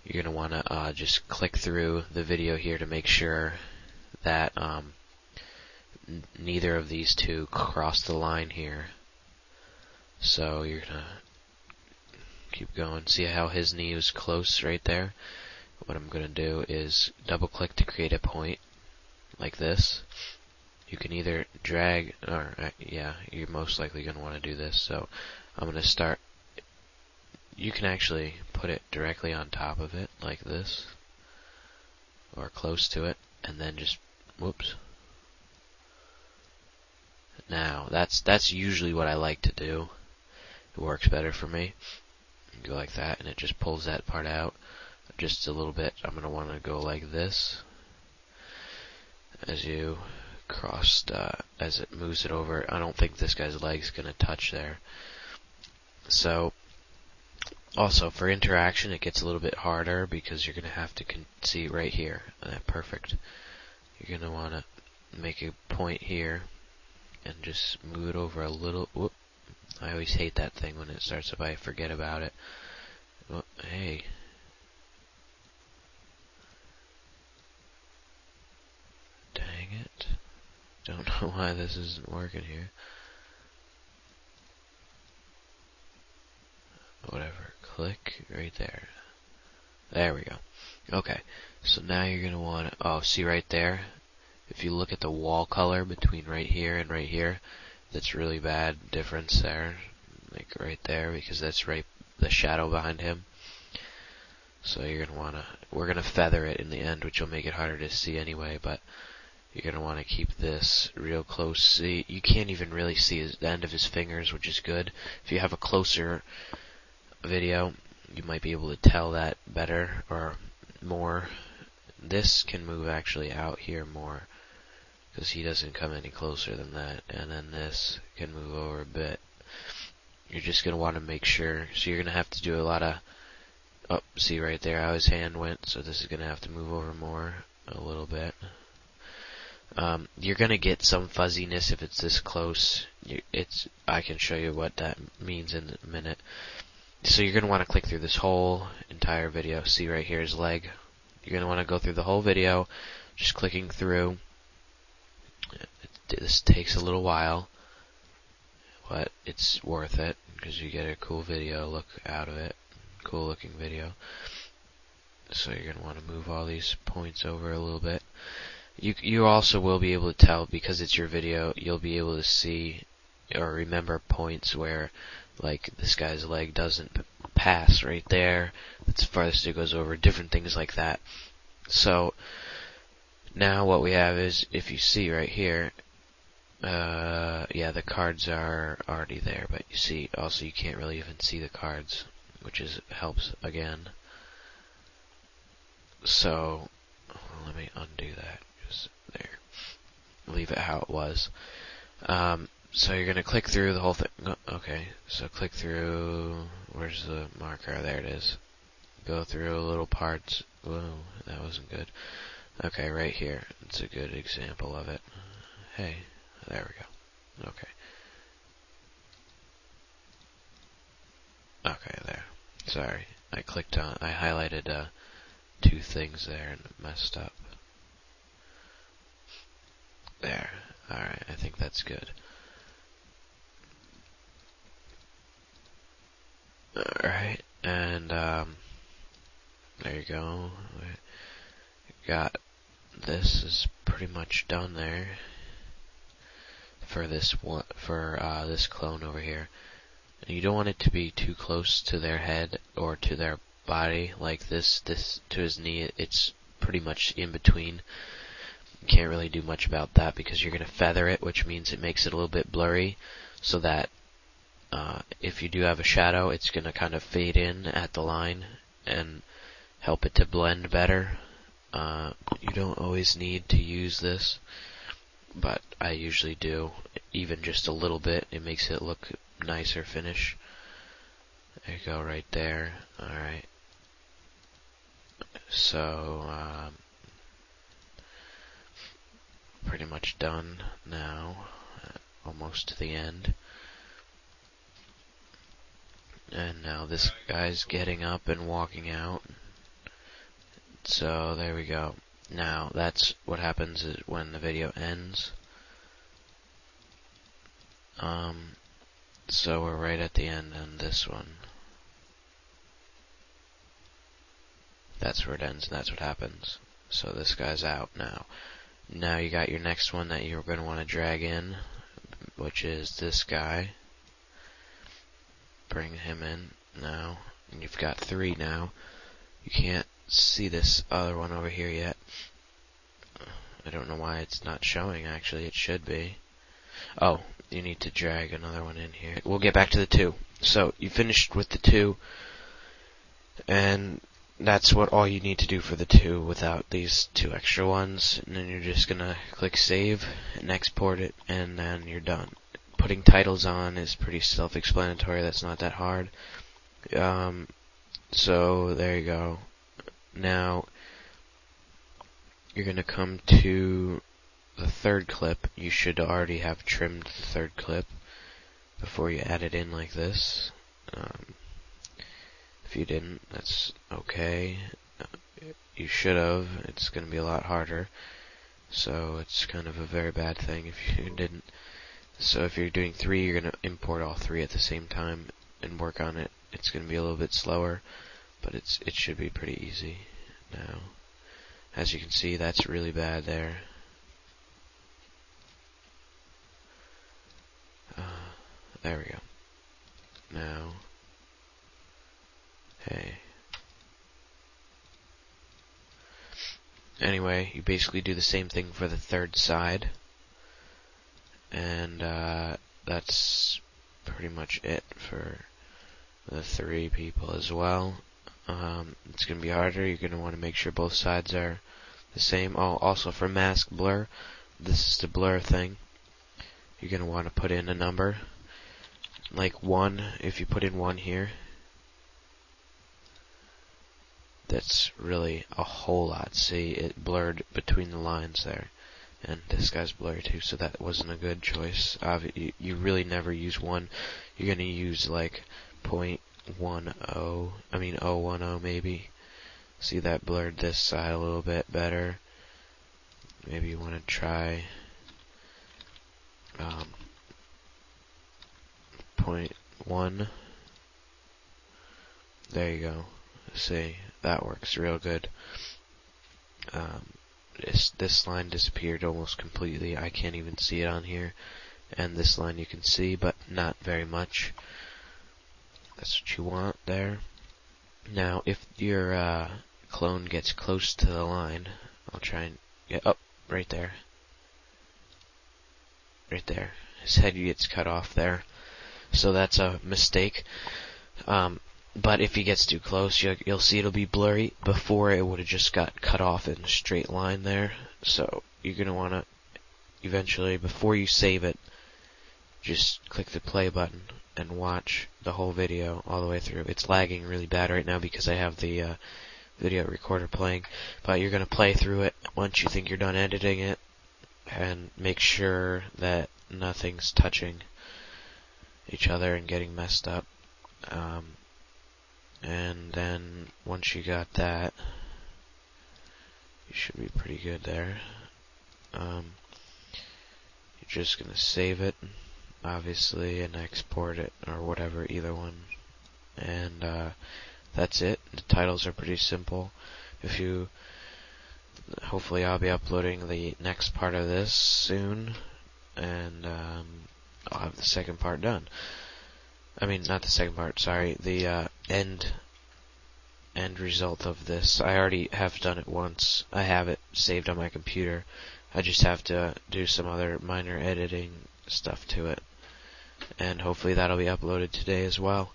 you're going to want to just click through the video here to make sure that neither of these two cross the line here. So you're going to keep going. See how his knee is close right there? What I'm going to do is double click to create a point like this. You can either drag, or yeah, you're most likely going to want to do this. So I'm going to start. You can actually put it directly on top of it like this, or close to it, and then just whoops. Now that's usually what I like to do. It works better for me. Go like that, and it just pulls that part out just a little bit. I'm going to want to go like this as you crossed, as it moves it over. I don't think this guy's leg's going to touch there. So also for interaction it gets a little bit harder because you're going to have to see right here. Perfect. You're going to want to make a point here and just move it over a little. Whoop. I always hate that thing when it starts if I forget about it. Oh, hey. Dang it. Don't know why this isn't working here. Whatever. Click right there. There we go. Okay. So now you're going to want to, oh, see right there? If you look at the wall color between right here and right here, that's really bad difference there. Like right there, because that's right the shadow behind him. So you're going to want to, we're going to feather it in the end, which will make it harder to see anyway, but you're going to want to keep this real close. See, you can't even really see the end of his fingers, which is good. If you have a closer video, you might be able to tell that better or more. This can move actually out here more because he doesn't come any closer than that, and then this can move over a bit. You're just going to want to make sure, so you're going to have to do a lot of, oh, see right there how his hand went, so this is going to have to move over more a little bit. You're going to get some fuzziness if it's this close. I can show you what that means in a minute. So you're going to want to click through this whole entire video. See right here his leg. You're going to want to go through the whole video, just clicking through. This takes a little while, but it's worth it because you get a cool video look out of it. Cool looking video. So you're going to want to move all these points over a little bit. You also will be able to tell, because it's your video, you'll be able to see or remember points where, like, this guy's leg doesn't pass right there. That's the farthest it goes over. Different things like that. So now what we have is, if you see right here, yeah, the cards are already there, but you see, also you can't really even see the cards, which helps again. So let me undo that. Just there. Leave it how it was. So you're going to click through the whole thing. Okay, so click through. Where's the marker? There it is. Go through little parts. Whoa, that wasn't good. Okay, right here. It's a good example of it. Hey, there we go. Okay. Okay, there. Sorry. I highlighted two things there and messed up. There. Alright, I think that's good. Alright, and there you go. Got this is pretty much done there for this one, for this clone over here. And you don't want it to be too close to their head or to their body like this to his knee. It's pretty much in between. You can't really do much about that because you're going to feather it, which means it makes it a little bit blurry, so that if you do have a shadow, it's going to kind of fade in at the line and help it to blend better. You don't always need to use this, but I usually do, even just a little bit. It makes it look nicer finish. There you go, right there. Alright. So, pretty much done now. Almost to the end. And now this guy's getting up and walking out. So there we go. Now that's what happens is when the video ends. So we're right at the end on this one. That's where it ends, and that's what happens. So this guy's out now. Now you got your next one that you're going to want to drag in, which is this guy. Bring him in now, and you've got 3 now. You can't see this other one over here yet. I don't know why it's not showing, actually. It should be. Oh, you need to drag another one in here. We'll get back to the 2. So, you finished with the 2, and that's what all you need to do for the 2 without these 2 extra ones. And then you're just gonna click save and export it, and then you're done. Putting titles on is pretty self-explanatory. That's not that hard. So there you go. Now you're gonna come to the 3rd clip. You should already have trimmed the 3rd clip before you add it in like this. If you didn't, that's okay. You should have. It's gonna be a lot harder. So it's kind of a very bad thing if you didn't. So if you're doing 3, you're gonna import all 3 at the same time and work on it. It's gonna be a little bit slower, but it should be pretty easy now. As you can see, that's really bad there. There we go. Now, hey. Anyway, you basically do the same thing for the 3rd side. And that's pretty much it for the 3 people as well. It's going to be harder. You're going to want to make sure both sides are the same. Oh, also for mask blur, this is the blur thing. You're going to want to put in a number. Like 1, if you put in 1 here, that's really a whole lot. See, it blurred between the lines there. And this guy's blurry too, so that wasn't a good choice. You really never use 1. You're going to use like 0.10, 0.10 maybe. See, that blurred this side a little bit better. Maybe you want to try 0.1. There you go. See, that works real good. This line disappeared almost completely. I can't even see it on here. And this line you can see, but not very much. That's what you want there. Now, if your clone gets close to the line, I'll try and get up right there. Right there. His head gets cut off there. So that's a mistake. But if he gets too close, you'll see it'll be blurry. Before, it would have just got cut off in a straight line there. So you're going to want to eventually, before you save it, just click the play button and watch the whole video all the way through. It's lagging really bad right now because I have the video recorder playing. But you're going to play through it once you think you're done editing it. And make sure that nothing's touching each other and getting messed up. And then once you got that, you should be pretty good there. You're just gonna save it, obviously, and export it, or whatever, either one. And that's it. The titles are pretty simple. Hopefully I'll be uploading the next part of this soon, and I'll have the second part done. I mean, not the second part, sorry, the end result of this. I already have done it once. I have it saved on my computer. I just have to do some other minor editing stuff to it. And hopefully that'll be uploaded today as well.